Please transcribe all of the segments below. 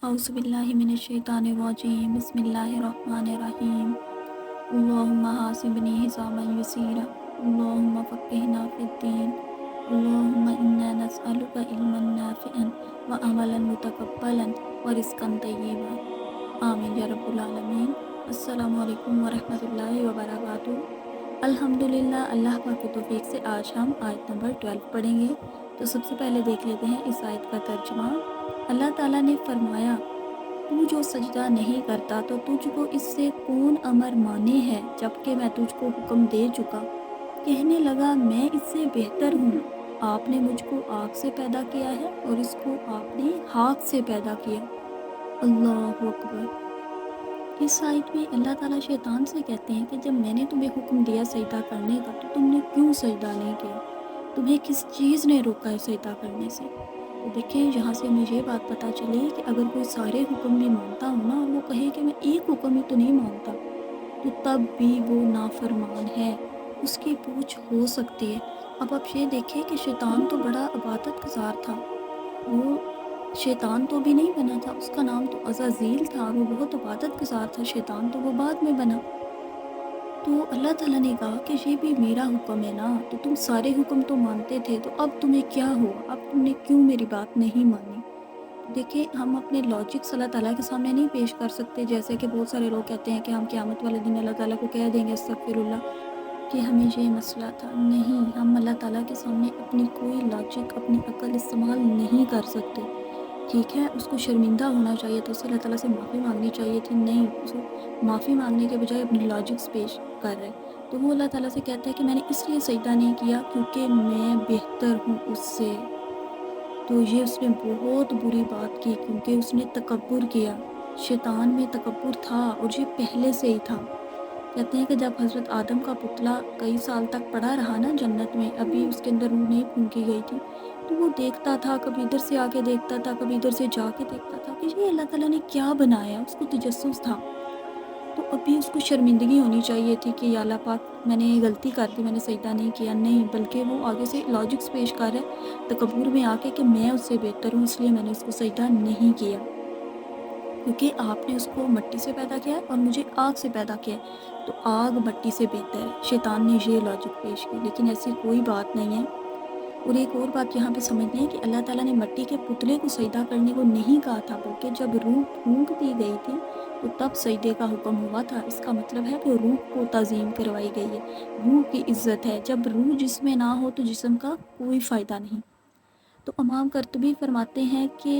औज़ु बिल्लाहि मिनश्शैतानिर्रजीम बिस्मिल्लाहिर्रहमानिर्रहीम अल्लाहुम्मा हासिबनी हिसाबन यसीरा अल्लाहुम्मा फ़क़्क़िहना फ़िद्दीन अल्लाहुम्मा इन्ना नस्अलुका इल्मन नाफ़िअन व अमलन मुतक़ब्बलन व रिज़्क़न तय्यिबा आमीन या रब्बुल आलमीन। अस्सलामु अलैकुम व रहमतुल्लाहि व बरकातुहू। अल्हम्दुलिल्लाह, अल्लाह पाक की तौफ़ीक़ से आज हम आयत नंबर 12 पढ़ेंगे। तो सबसे पहले देख लेते हैं इस आयत का तर्जुमा। अल्लाह ताला ने फरमाया, तू जो सजदा नहीं करता तो तुझको इससे कौन अमर माने है जबकि मैं तुझको हुक्म दे चुका। कहने लगा, मैं इससे बेहतर हूँ। आपने मुझको आग से पैदा किया है और इसको आपने खाक से पैदा किया। अल्लाहु अकबर। इस आयत में अल्लाह ताला शैतान से कहते हैं कि जब मैंने तुम्हें हुक्म दिया सजदा करने का तो तुमने क्यों सजदा नहीं किया, तुम्हें किस चीज़ ने रोका है सजदा करने से। तो देखिए, यहाँ से मुझे ये बात पता चली कि अगर कोई सारे हुक्म भी मानता हो ना और वो कहे कि मैं एक हुक्म ही तो नहीं मानता, तो तब भी वो नाफरमान है, उसकी पूछ हो सकती है। अब आप ये देखिए कि शैतान तो बड़ा इबादत गुज़ार था। वो शैतान तो भी नहीं बना था, उसका नाम तो अज़ाज़ील था, वो बहुत इबादत गुज़ार था। शैतान तो वो बाद में बना। तो अल्लाह ताला ने कहा कि ये भी मेरा हुक्म है ना, तो तुम सारे हुक्म तो मानते थे, तो अब तुम्हें क्या हुआ, अब तुमने क्यों मेरी बात नहीं मानी। तो देखिए, हम अपने लॉजिक्स अल्लाह ताला के सामने नहीं पेश कर सकते। जैसे कि बहुत सारे लोग कहते हैं कि हम क़यामत वाले दिन अल्लाह ताला को कह देंगे अस्तग़फिरुल्लाह कि हमें ये मसला था। नहीं, हम अल्लाह ताला के सामने अपनी कोई लॉजिक, अपनी अक्ल इस्तेमाल नहीं कर सकते। ठीक है, उसको शर्मिंदा होना चाहिए तो उसे अल्लाह ताला से माफ़ी मांगनी चाहिए थी। नहीं, उसको माफ़ी मांगने के बजाय अपनी लॉजिक्स पेश कर रहा है। तो वो अल्लाह ताला से कहता है कि मैंने इसलिए सजदा नहीं किया क्योंकि मैं बेहतर हूँ उससे। तो ये उसने बहुत बुरी बात की क्योंकि उसने तकब्बुर किया। शैतान में तकब्बुर था और ये पहले से ही था। कहते हैं कि जब हज़रत आदम का पुतला कई साल तक पड़ा रहा ना जन्नत में, अभी उसके अंदर रूह नहीं फूंकी गई थी, तो वो देखता था, कभी इधर से आके देखता था, कभी इधर से जाके देखता था कि ये अल्लाह ताला ने क्या बनाया, उसको तजस्सुस था। तो अभी उसको शर्मिंदगी होनी चाहिए थी कि या अल्लाह पाक, मैंने ये गलती कर दी, मैंने सजदा नहीं किया। नहीं, बल्कि वो आगे से लॉजिक्स पेश कर रहा है तकब्बुर में आके कि मैं उससे बेहतर हूँ, इसलिए मैंने उसको सजदा नहीं किया क्योंकि आपने उसको मिट्टी से पैदा किया है और मुझे आग से पैदा किया है, तो आग मिट्टी से बेहतर है। शैतान ने ये लॉजिक पेश की, लेकिन ऐसी कोई बात नहीं है। और एक और बात यहाँ पे समझनी है कि अल्लाह ताला ने मिट्टी के पुतले को सजदा करने को नहीं कहा था, बल्कि जब रूह फूंक दी गई थी तो तब सजदे का हुक्म हुआ था। इसका मतलब है कि रूह को ताज़ीम करवाई गई है, रूह की इज़्ज़त है। जब रूह जिस्म में ना हो तो जिस्म का कोई फ़ायदा नहीं। तो इमाम कुर्तुबी फरमाते हैं कि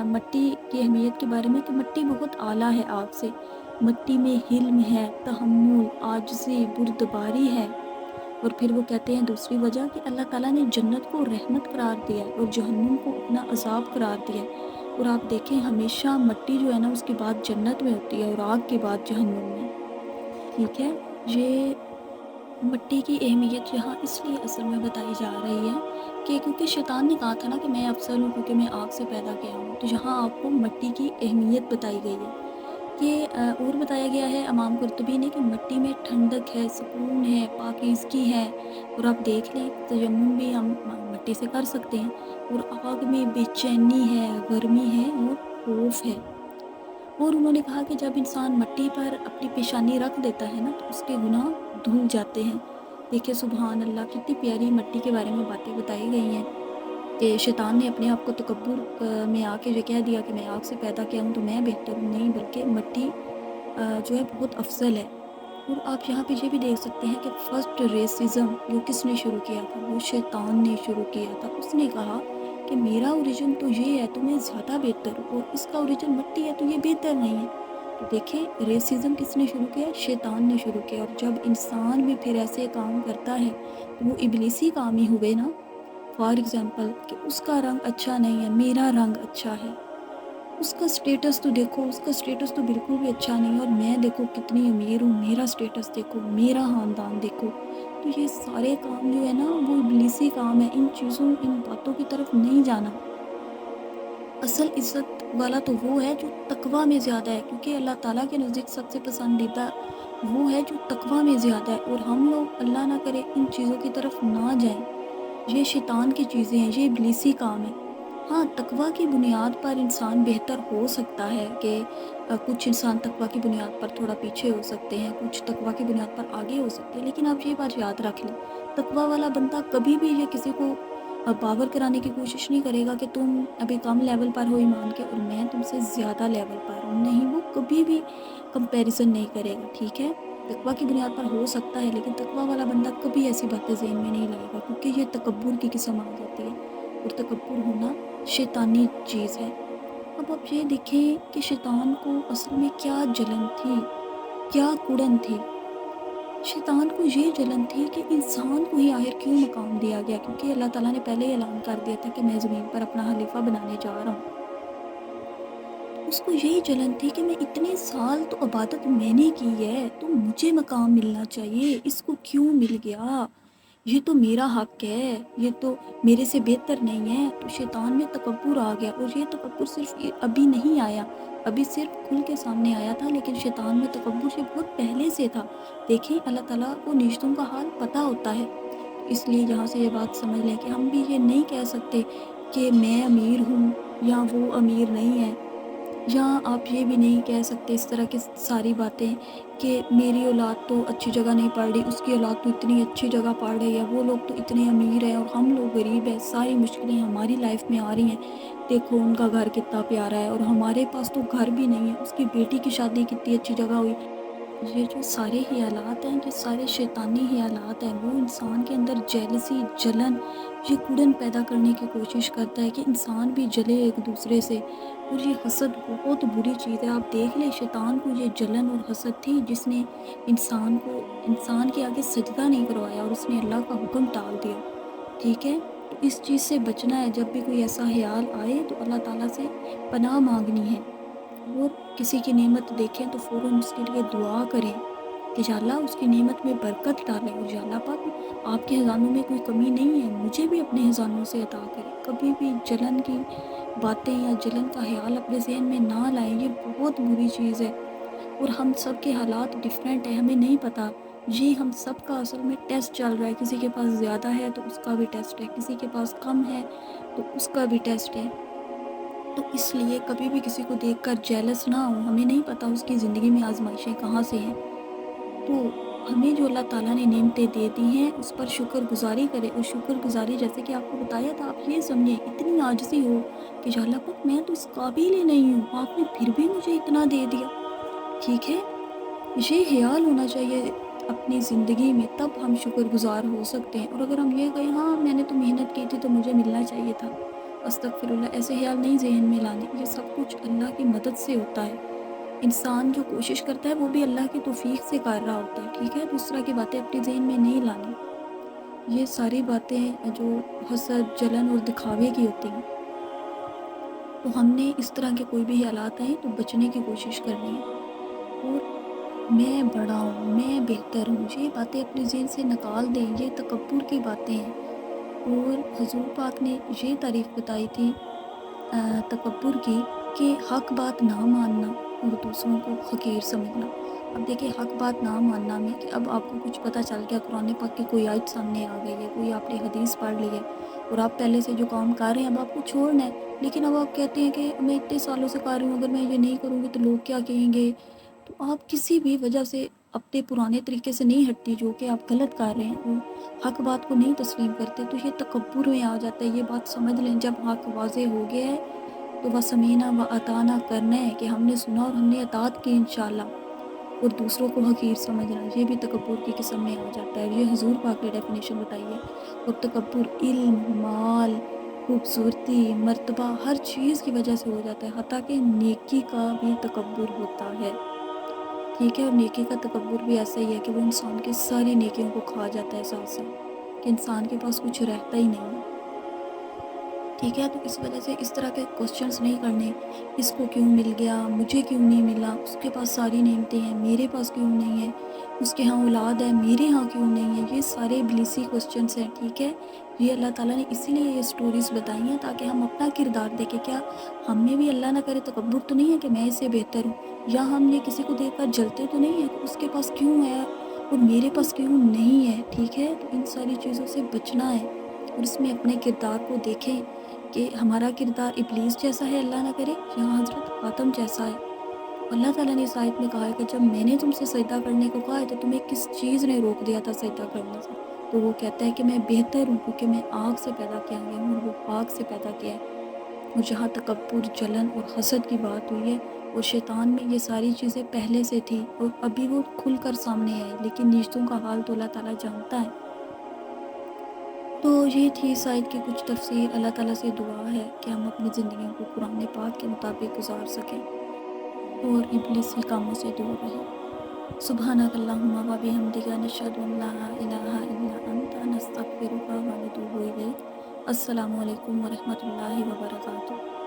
मिट्टी की अहमियत के बारे में कि मिट्टी बहुत आला है आग से। मिट्टी में हिल्म है, तहम्मुल, आजिज़ी, बुर्दबारी है। और फिर वो कहते हैं दूसरी वजह कि अल्लाह ताला ने जन्नत को रहमत करार दिया है और जहन्नुम को अपना अज़ाब करार दिया है। और आप देखें, हमेशा मिट्टी जो है ना उसकी बात जन्नत में होती है और आग की बात जहन्नुम में। ठीक है, ये मिट्टी की अहमियत यहाँ इसलिए असल में बताई जा रही है कि क्योंकि शैतान ने कहा था ना कि मैं अफ़ज़ल हूँ क्योंकि मैं आग से पैदा किया हूँ। तो यहाँ आपको मिट्टी की अहमियत बताई गई है कि और बताया गया है इमाम कुर्तुबी ने कि मिट्टी में ठंडक है, सुकून है, पाकीज़गी है। और आप देख लें, तयम्मुम भी हम मिट्टी से कर सकते हैं। और आग में बेचैनी है, गर्मी है और खौफ है। और उन्होंने कहा कि जब इंसान मिट्टी पर अपनी पेशानी रख देता है ना तो उसके गुनाह धुल जाते हैं। देखिए, सुबहान अल्लाह, कितनी प्यारी मिट्टी के बारे में बातें बताई गई हैं कि शैतान ने अपने आप को तकब्बुर में आके ये कह दिया कि मैं आग से पैदा किया हूँ तो मैं बेहतर हूँ। नहीं, बल्कि मिट्टी जो है बहुत अफजल है। और आप यहाँ पे ये भी देख सकते हैं कि फर्स्ट रेसिज़्म जो किसने शुरू किया था, वो शैतान ने शुरू किया था। उसने कहा कि मेरा ओरिजिन तो ये है तो मैं ज़्यादा बेहतर हूँ और इसका ओरिजिन मिट्टी है तो ये बेहतर नहीं है। तो देखिए, रेसिज़्म किसने शुरू किया, शैतान ने शुरू किया। और जब इंसान भी फिर ऐसे काम करता है तो वो इब्लीसी काम ही हुए ना। फॉर एग्ज़ाम्पल कि उसका रंग अच्छा नहीं है, मेरा रंग अच्छा है। उसका स्टेटस तो देखो, उसका स्टेटस तो बिल्कुल भी अच्छा नहीं है और मैं देखो कितनी अमीर हूँ, मेरा स्टेटस देखो, मेरा ख़ानदान देखो। तो ये सारे काम जो है ना वो इब्लीसी काम है। इन चीज़ों, इन बातों की तरफ नहीं जाना। असल इज़्ज़त वाला तो वो है जो तकवा में ज़्यादा है, क्योंकि अल्लाह ताला के नज़दीक सबसे पसंदीदा वो है जो तकवा में ज़्यादा है। और हम लोग अल्लाह ना करे इन चीज़ों की तरफ ना जाएँ। ये शैतान की चीज़ें हैं, ये इब्लीसी काम है। हाँ, तकवा की बुनियाद पर इंसान बेहतर हो सकता है कि कुछ इंसान तकवा की बुनियाद पर थोड़ा पीछे हो सकते हैं, कुछ तकवा की बुनियाद पर आगे हो सकते हैं। लेकिन आप ये बात याद रख लें, तकवा वाला बंदा कभी भी ये किसी को पावर कराने की कोशिश नहीं करेगा कि तुम अभी कम लेवल पर हो ईमान के और मैं तुमसे ज़्यादा लेवल पर हूँ। नहीं, वो कभी भी कंपैरिज़न नहीं करेगा, ठीक है? तकवा की बुनियाद पर हो सकता है, लेकिन तकवा वाला बंदा कभी ऐसी बातें ज़हन में नहीं लाएगा, क्योंकि ये तकब्बुर की किस्म आ जाती है और तकब्बुर होना शैतानी चीज़ है। अब आप ये देखें कि शैतान को असल में क्या जलन थी, क्या कुड़न थी? शैतान को ये जलन थी कि इंसान को ही आखिर क्यों मकाम दिया गया, क्योंकि अल्लाह ताला ने पहले ही ऐलान कर दिया था कि मैं ज़मीन पर अपना खलीफा बनाने जा रहा हूँ। उसको यही जलन थी कि मैं इतने साल तो इबादत मैंने की है, तो मुझे मकाम मिलना चाहिए, इसको क्यों मिल गया? ये तो मेरा हक है, ये तो मेरे से बेहतर नहीं है। तो शैतान में तकब्बुर आ गया और ये तकब्बुर सिर्फ अभी नहीं आया, अभी सिर्फ खुल के सामने आया था, लेकिन शैतान में तकब्बुर ये बहुत पहले से था। देखें, अल्लाह ताला को निश्तों का हाल पता होता है। इसलिए यहाँ से ये बात समझ लें कि हम भी ये नहीं कह सकते कि मैं अमीर हूँ या वो अमीर नहीं है, या आप ये भी नहीं कह सकते इस तरह की सारी बातें कि मेरी औलाद तो अच्छी जगह नहीं पढ़ रही, उसकी औलाद तो इतनी अच्छी जगह पढ़ रही है, वो लोग तो इतने अमीर हैं और हम लोग गरीब हैं, सारी मुश्किलें हमारी लाइफ में आ रही हैं। देखो उनका घर कितना प्यारा है और हमारे पास तो घर भी नहीं है, उसकी बेटी की शादी कितनी अच्छी जगह हुई। ये जो सारे ख़यालात हैं, ये सारे शैतानी ख़यालात हैं, वो इंसान के अंदर जेलसी, जलन, ये कुड़न पैदा करने की कोशिश करता है कि इंसान भी जले एक दूसरे से। और ये हसद बहुत बुरी चीज़ है। आप देख लें, शैतान को ये जलन और हसद थी जिसने इंसान के आगे सजदा नहीं करवाया और उसने अल्लाह का हुक्म टाल दिया, ठीक है? तो इस चीज़ से बचना है। जब भी कोई ऐसा ख़याल आए तो अल्लाह ताला से पनाह मांगनी है। वो किसी की नेमत देखें तो फ़ौरन उसके लिए दुआ करें कि या अल्लाह उसकी नेमत में बरकत डालें और या अल्लाह पाक आपके ख़ज़ानों में कोई कमी नहीं है, मुझे भी अपने ख़ज़ानों से अता करें। कभी भी जलन की बातें या जलन का ख़्याल अपने ज़हन में ना लाएँ, ये बहुत बुरी चीज़ है। और हम सब के हालात डिफरेंट है, हमें नहीं पता। ये हम सब का असल में टेस्ट चल रहा है, किसी के पास ज़्यादा है तो उसका भी टेस्ट है, किसी के पास कम है तो उसका भी टेस्ट है। तो इसलिए कभी भी किसी को देखकर जेलस ना हो, हमें नहीं पता उसकी ज़िंदगी में आज़माइशें कहाँ से हैं। तो हमें जो अल्लाह ताला ने नेमतें दे दी हैं उस पर शुक्रगुज़ारी करें, और शुक्रगुज़ारी जैसे कि आपको बताया था, आप ये समझें इतनी आजिज़ी हो कि या अल्लाह पाक मैं तो इस काबिल ही नहीं हूँ, आपने फिर भी मुझे इतना दे दिया, ठीक है? ये ख़्याल होना चाहिए अपनी ज़िंदगी में, तब हम शुक्रगुज़ार हो सकते हैं। और अगर हम ये कहें हाँ मैंने तो मेहनत की थी तो मुझे मिलना चाहिए था, अस्तगफिरुल्लाह, ऐसे ख़्याल नहीं ज़हन में लाने। ये सब कुछ अल्लाह की मदद से होता है। इंसान जो कोशिश करता है वो भी अल्लाह की तौफ़ीक से कर रहा होता है, ठीक है? दूसरा की बातें अपने ज़हन में नहीं लानी। ये सारी बातें जो हसद, जलन और दिखावे की होती हैं, तो हमने इस तरह के कोई भी हालात आए तो बचने की कोशिश करनी है। और मैं बड़ा हूँ, मैं बेहतर हूँ, ये बातें अपने ज़हन से निकाल दें, ये तकब्बुर की बातें हैं। और हुज़ूर पाक ने ये तारीफ़ बताई थी तकब्बुर की कि हक़ बात ना मानना और दूसरों को हक़ीर समझना। अब देखिए, हक़ बात ना मानना में कि अब आपको कुछ पता चल गया, कुरान पाक की कोई आयत सामने आ गई है, कोई आपने हदीस पढ़ ली है और आप पहले से जो काम कर रहे हैं अब आपको छोड़ना है। लेकिन अब आप कहते हैं कि मैं इतने सालों से कर रही हूँ, अगर मैं ये नहीं करूँगी तो लोग क्या कहेंगे? तो आप किसी भी वजह से अपने पुराने तरीके से नहीं हटती, जो कि आप गलत कर रहे हैं, और हक बात को नहीं तस्लीम करते, तो ये तकब्बुर में आ जाता है। ये बात समझ लें, जब हक वाज़े हो गया है तो वह समीना व अताना करना है कि हमने सुना और हमने अतात की इंशाअल्लाह। और दूसरों को हकीर समझना, ये भी तकब्बुर की किस्म में आ जाता है। ये हुजूर पाक ने डेफिनेशन बताई है। और तकब्बुर इल्म, माल, खूबसूरती, मर्तबा हर चीज़ की वजह से हो जाता है, हत्ता कि नेकी का भी तकब्बुर होता है, ठीक है? और नेकी का तकब्बुर भी ऐसा ही है कि वो इंसान की सारी नेकियों को खा जाता है साथ-साथ, कि इंसान के पास कुछ रहता ही नहीं है। ठीक है? तो इस वजह से इस तरह के क्वेश्चंस नहीं करने, इसको क्यों मिल गया, मुझे क्यों नहीं मिला, उसके पास सारी नेमतें हैं, मेरे पास क्यों नहीं है, उसके यहाँ औलाद है, मेरे यहाँ क्यों नहीं है, ये सारे इब्लीसी क्वेश्चंस हैं, ठीक है? ये अल्लाह ताला ने इसीलिए ये स्टोरीज़ बताई हैं ताकि हम अपना किरदार देखें। क्या हम में भी अल्लाह ना करे तकब्बुर तो नहीं है कि मैं इससे बेहतर हूँ, या हम ये किसी को देखकर जलते तो नहीं है कि उसके पास क्यों है और मेरे पास क्यों नहीं है, ठीक है? तो इन सारी चीज़ों से बचना है और इसमें अपने किरदार को देखें کہ ہمارا کردار ابلیس جیسا ہے، اللہ نہ کرے، یا حضرت آدم جیسا ہے؟ اللہ تعالیٰ نے اس آیت میں کہا ہے کہ جب میں نے تم سے سجدہ کرنے کو کہا ہے تو تمہیں کس چیز نے روک دیا تھا سجدہ کرنے سے؟ تو وہ کہتا ہے کہ میں بہتر ہوں، کیونکہ میں آگ سے پیدا کیا گیا ہوں اور وہ پاک سے پیدا کیا ہے۔ اور جہاں تکبر، جلن اور حسد کی بات ہوئی ہے، وہ شیطان میں یہ ساری چیزیں پہلے سے تھی اور ابھی وہ کھل کر سامنے آئی، لیکن رشتوں کا حال تو اللہ تعالیٰ جانتا ہے۔ تو یہ تھی اس آیت کی کچھ تفسیر۔ اللہ تعالیٰ سے دعا ہے کہ ہم اپنی زندگیوں کو قرآن پاک کے مطابق گزار سکیں اور ابلیسی کاموں سے دور رہیں۔ سبحانک اللہم و بحمدک، نشہد ان لا الہ الا انت، نستغفرک و نتوب الیک۔ السلام علیکم ورحمۃ اللہ وبرکاتہ۔